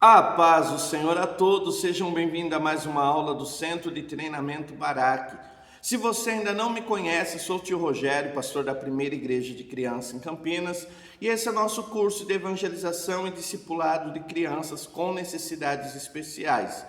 A paz do Senhor a todos, sejam bem-vindos a mais uma aula do Centro de Treinamento Baraque. Se você ainda não me conhece, sou o tio Rogério, pastor da Primeira Igreja de Criança em Campinas, e esse é nosso curso de evangelização e discipulado de crianças com necessidades especiais.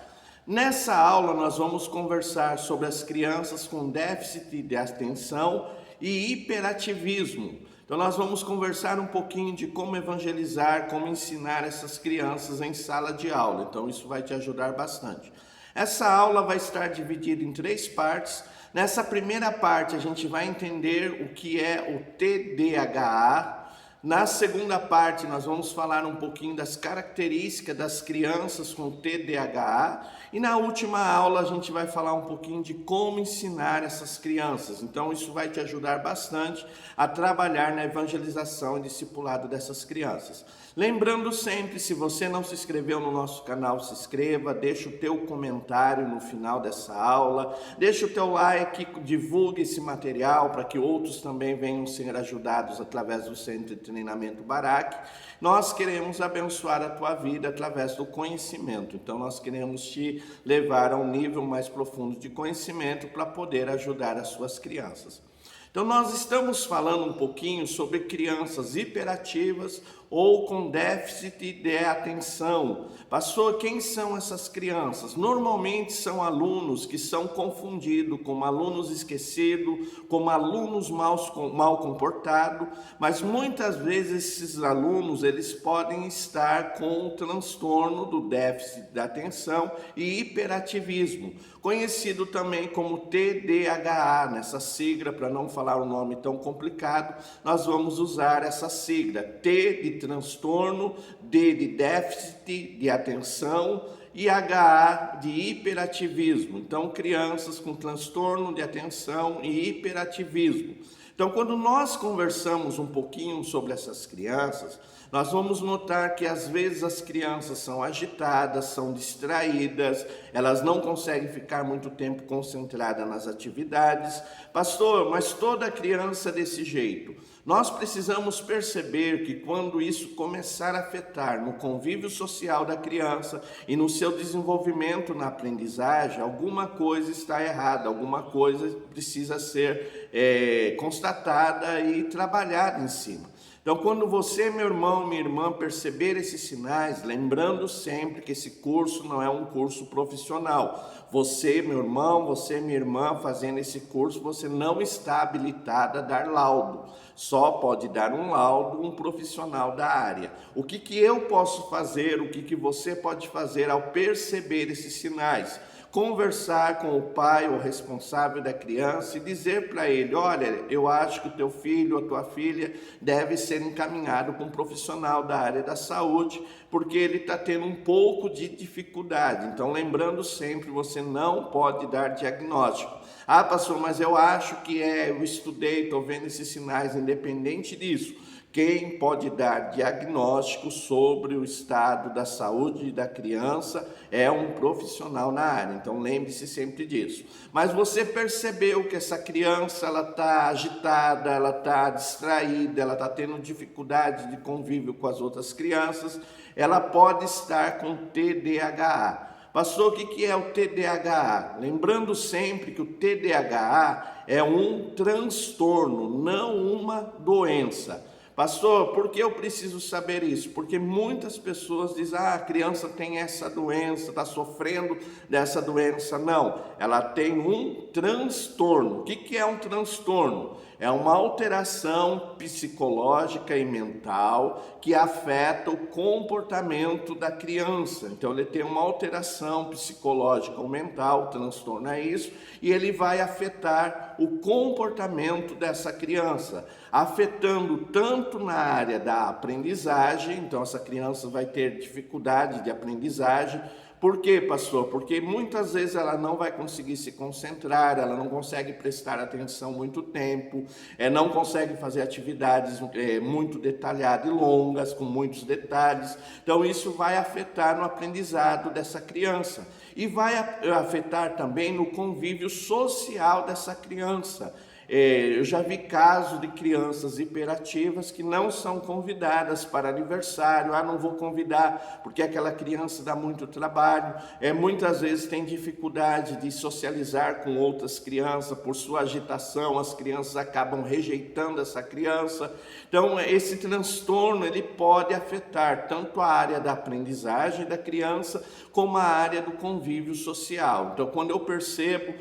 Nessa aula nós vamos conversar sobre as crianças com déficit de atenção e hiperativismo. Então nós vamos conversar um pouquinho de como evangelizar, como ensinar essas crianças em sala de aula. Então isso vai te ajudar bastante. Essa aula vai estar dividida em 3 partes. Nessa primeira parte a gente vai entender o que é o TDAH. Na segunda parte, nós vamos falar um pouquinho das características das crianças com TDAH. E na última aula, a gente vai falar um pouquinho de como ensinar essas crianças. Então, isso vai te ajudar bastante a trabalhar na evangelização e discipulado dessas crianças. Lembrando sempre, se você não se inscreveu no nosso canal, se inscreva, deixa o teu comentário no final dessa aula, deixa o teu like, divulgue esse material para que outros também venham ser ajudados através do Centro de Treinamento Baraque. Nós queremos abençoar a tua vida através do conhecimento, então nós queremos te levar a um nível mais profundo de conhecimento para poder ajudar as suas crianças. Então nós estamos falando um pouquinho sobre crianças hiperativas ou com déficit de atenção. Pastor, quem são essas crianças? Normalmente são alunos que são confundidos como alunos esquecidos, como alunos mal comportados, mas muitas vezes esses alunos eles podem estar com o transtorno do déficit de atenção e hiperativismo, conhecido também como TDAH. Nessa sigla, para não falar um nome tão complicado, nós vamos usar essa sigla: T de transtorno, D de déficit de atenção e HA de hiperativismo. Então, crianças com transtorno de atenção e hiperativismo. Então, quando nós conversamos um pouquinho sobre essas crianças, nós vamos notar que às vezes as crianças são agitadas, são distraídas, elas não conseguem ficar muito tempo concentradas nas atividades. Pastor, mas toda criança é desse jeito. Nós precisamos perceber que quando isso começar a afetar no convívio social da criança e no seu desenvolvimento na aprendizagem, alguma coisa está errada, alguma coisa precisa ser constatada e trabalhada em cima. Então, quando você, meu irmão, minha irmã, perceber esses sinais, lembrando sempre que esse curso não é um curso profissional. Você, meu irmão, você, minha irmã, fazendo esse curso, você não está habilitado a dar laudo. Só pode dar um laudo um profissional da área. O que eu posso fazer, o que você pode fazer ao perceber esses sinais? Conversar com o pai ou responsável da criança e dizer para ele: olha, eu acho que o teu filho ou a tua filha deve ser encaminhado para um profissional da área da saúde, porque ele está tendo um pouco de dificuldade. Então, lembrando sempre, você não pode dar diagnóstico. Ah, pastor, mas eu acho que eu estudei, estou vendo esses sinais. Independente disso, quem pode dar diagnóstico sobre o estado da saúde da criança é um profissional na área. Então lembre-se sempre disso. Mas você percebeu que essa criança ela está agitada, ela está distraída, ela está tendo dificuldade de convívio com as outras crianças, ela pode estar com TDAH. Pastor, o que é o TDAH? Lembrando sempre que o TDAH é um transtorno, não uma doença. Pastor, por que eu preciso saber isso? Porque muitas pessoas dizem: a criança tem essa doença, está sofrendo dessa doença. Não, ela tem um transtorno. O que é um transtorno? É uma alteração psicológica e mental que afeta o comportamento da criança. Então, ele tem uma alteração psicológica ou mental, o transtorno é isso, e ele vai afetar o comportamento dessa criança, afetando tanto na área da aprendizagem. Então essa criança vai ter dificuldade de aprendizagem. Por quê, pastor? Porque muitas vezes ela não vai conseguir se concentrar, ela não consegue prestar atenção muito tempo, não consegue fazer atividades muito detalhadas e longas, com muitos detalhes. Então isso vai afetar no aprendizado dessa criança e vai afetar também no convívio social dessa criança. Eu já vi casos de crianças hiperativas que não são convidadas para aniversário. Não vou convidar porque aquela criança dá muito trabalho. Muitas vezes tem dificuldade de socializar com outras crianças por sua agitação. As crianças acabam rejeitando essa criança. Então, esse transtorno ele pode afetar tanto a área da aprendizagem da criança como a área do convívio social. Então, quando eu percebo,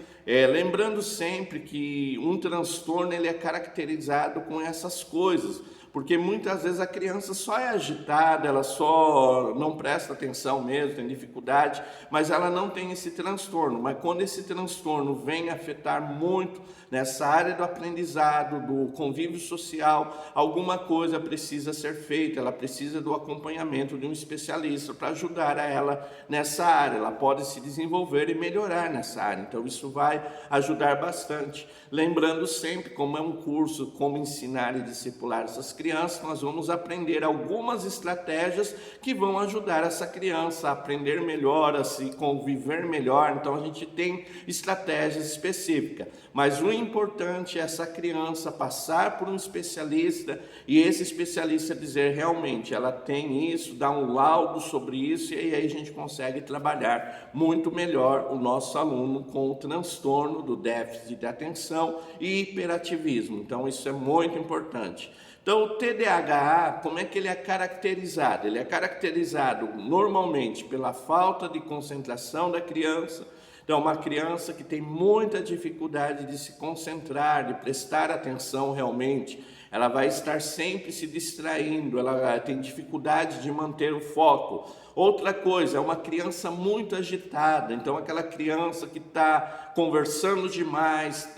lembrando sempre que um transtorno ele é caracterizado com essas coisas, porque muitas vezes a criança só é agitada, ela só não presta atenção mesmo, tem dificuldade, mas ela não tem esse transtorno. Mas quando esse transtorno vem afetar muito nessa área do aprendizado, do convívio social, alguma coisa precisa ser feita, ela precisa do acompanhamento de um especialista para ajudar a ela nessa área. Ela pode se desenvolver e melhorar nessa área, então isso vai ajudar bastante. Lembrando sempre, como é um curso, como ensinar e discipular essas crianças, nós vamos aprender algumas estratégias que vão ajudar essa criança a aprender melhor, a se conviver melhor. Então a gente tem estratégias específicas, mas o importante é essa criança passar por um especialista e esse especialista dizer realmente ela tem isso, dar um laudo sobre isso, e aí a gente consegue trabalhar muito melhor o nosso aluno com o transtorno do déficit de atenção e hiperativismo. Então isso é muito importante. Então o TDAH, como é que ele é caracterizado? Ele é caracterizado normalmente pela falta de concentração da criança. Então uma criança que tem muita dificuldade de se concentrar, de prestar atenção realmente, ela vai estar sempre se distraindo, ela tem dificuldade de manter o foco. Outra coisa, é uma criança muito agitada, então aquela criança que está conversando demais,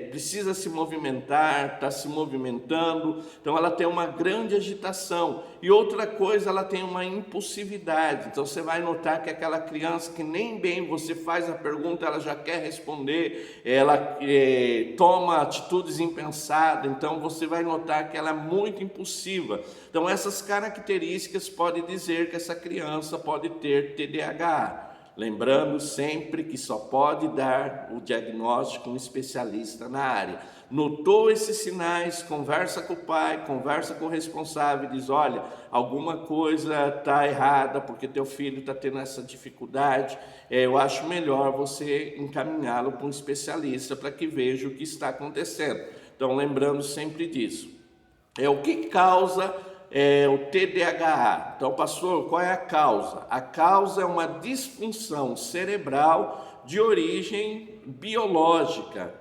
precisa se movimentar, está se movimentando, então ela tem uma grande agitação. E outra coisa, ela tem uma impulsividade, então você vai notar que aquela criança que nem bem você faz a pergunta, ela já quer responder, ela toma atitudes impensadas, então você vai notar que ela é muito impulsiva. Então essas características podem dizer que essa criança pode ter TDAH. Lembrando sempre que só pode dar o diagnóstico um especialista na área. Notou esses sinais, conversa com o pai, conversa com o responsável, diz: olha, alguma coisa está errada porque teu filho está tendo essa dificuldade, eu acho melhor você encaminhá-lo para um especialista para que veja o que está acontecendo. Então lembrando sempre disso. O que causa o TDAH? Então, pastor, qual é a causa? A causa é uma disfunção cerebral de origem biológica,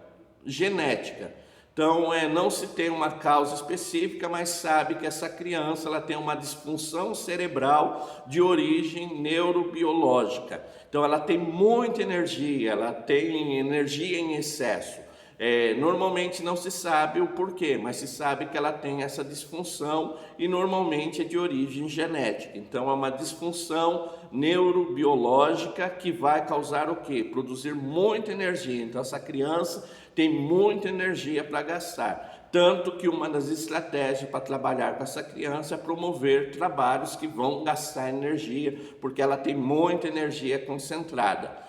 genética. Então, não se tem uma causa específica, mas sabe que essa criança ela tem uma disfunção cerebral de origem neurobiológica. Então, ela tem muita energia, ela tem energia em excesso. Normalmente não se sabe o porquê, mas se sabe que ela tem essa disfunção e normalmente é de origem genética. Então é uma disfunção neurobiológica que vai causar o quê? Produzir muita energia. Então essa criança tem muita energia para gastar. Tanto que uma das estratégias para trabalhar com essa criança é promover trabalhos que vão gastar energia, porque ela tem muita energia concentrada.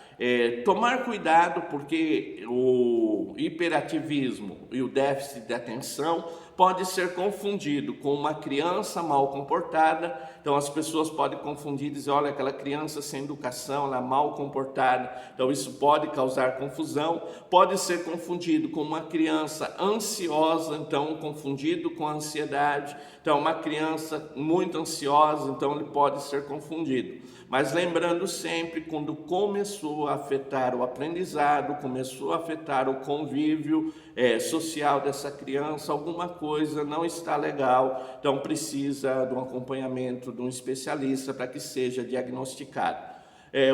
Tomar cuidado, porque o hiperativismo e o déficit de atenção pode ser confundido com uma criança mal comportada. Então as pessoas podem confundir e dizer: olha, aquela criança sem educação, ela é mal comportada. Então isso pode causar confusão. Pode ser confundido com uma criança ansiosa, então confundido com ansiedade. Então uma criança muito ansiosa, então ele pode ser confundido. Mas lembrando sempre, quando começou a afetar o aprendizado, começou a afetar o convívio social dessa criança, alguma coisa não está legal, então precisa de um acompanhamento de um especialista para que seja diagnosticado.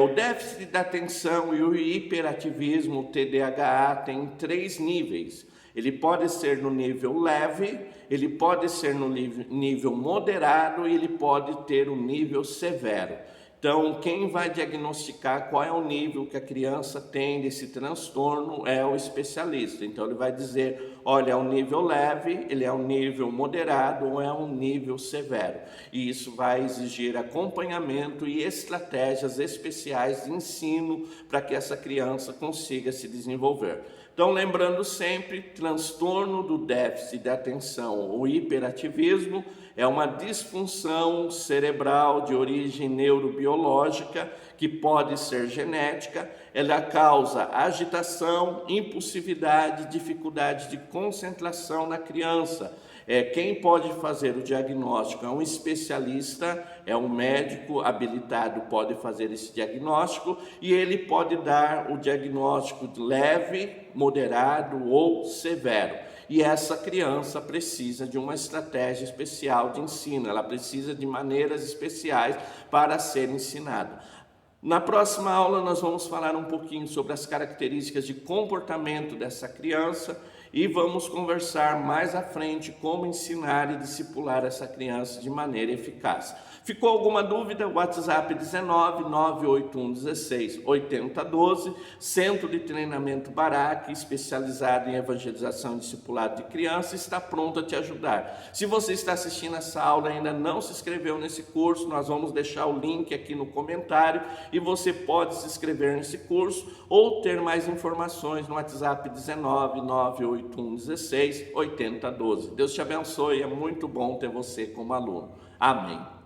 O déficit da atenção e o hiperativismo, o TDAH, tem 3 níveis. Ele pode ser no nível leve, ele pode ser no nível moderado e ele pode ter um nível severo. Então, quem vai diagnosticar qual é o nível que a criança tem desse transtorno é o especialista. Então, ele vai dizer: olha, é um nível leve, ele é um nível moderado ou é um nível severo. E isso vai exigir acompanhamento e estratégias especiais de ensino para que essa criança consiga se desenvolver. Então, Então, lembrando sempre, transtorno do déficit de atenção ou hiperativismo é uma disfunção cerebral de origem neurobiológica que pode ser genética. Ela causa agitação, impulsividade, dificuldade de concentração na criança. Quem pode fazer o diagnóstico é um especialista, é um médico habilitado, pode fazer esse diagnóstico e ele pode dar o diagnóstico leve, moderado ou severo. E essa criança precisa de uma estratégia especial de ensino, ela precisa de maneiras especiais para ser ensinada. Na próxima aula nós vamos falar um pouquinho sobre as características de comportamento dessa criança e vamos conversar mais à frente como ensinar e discipular essa criança de maneira eficaz. Ficou alguma dúvida? WhatsApp 19 981 16 8012, Centro de Treinamento Barak, especializado em evangelização e discipulado de crianças, está pronto a te ajudar. Se você está assistindo essa aula e ainda não se inscreveu nesse curso, nós vamos deixar o link aqui no comentário e você pode se inscrever nesse curso ou ter mais informações no WhatsApp 19 981 16 8012. Deus te abençoe, é muito bom ter você como aluno. Amém.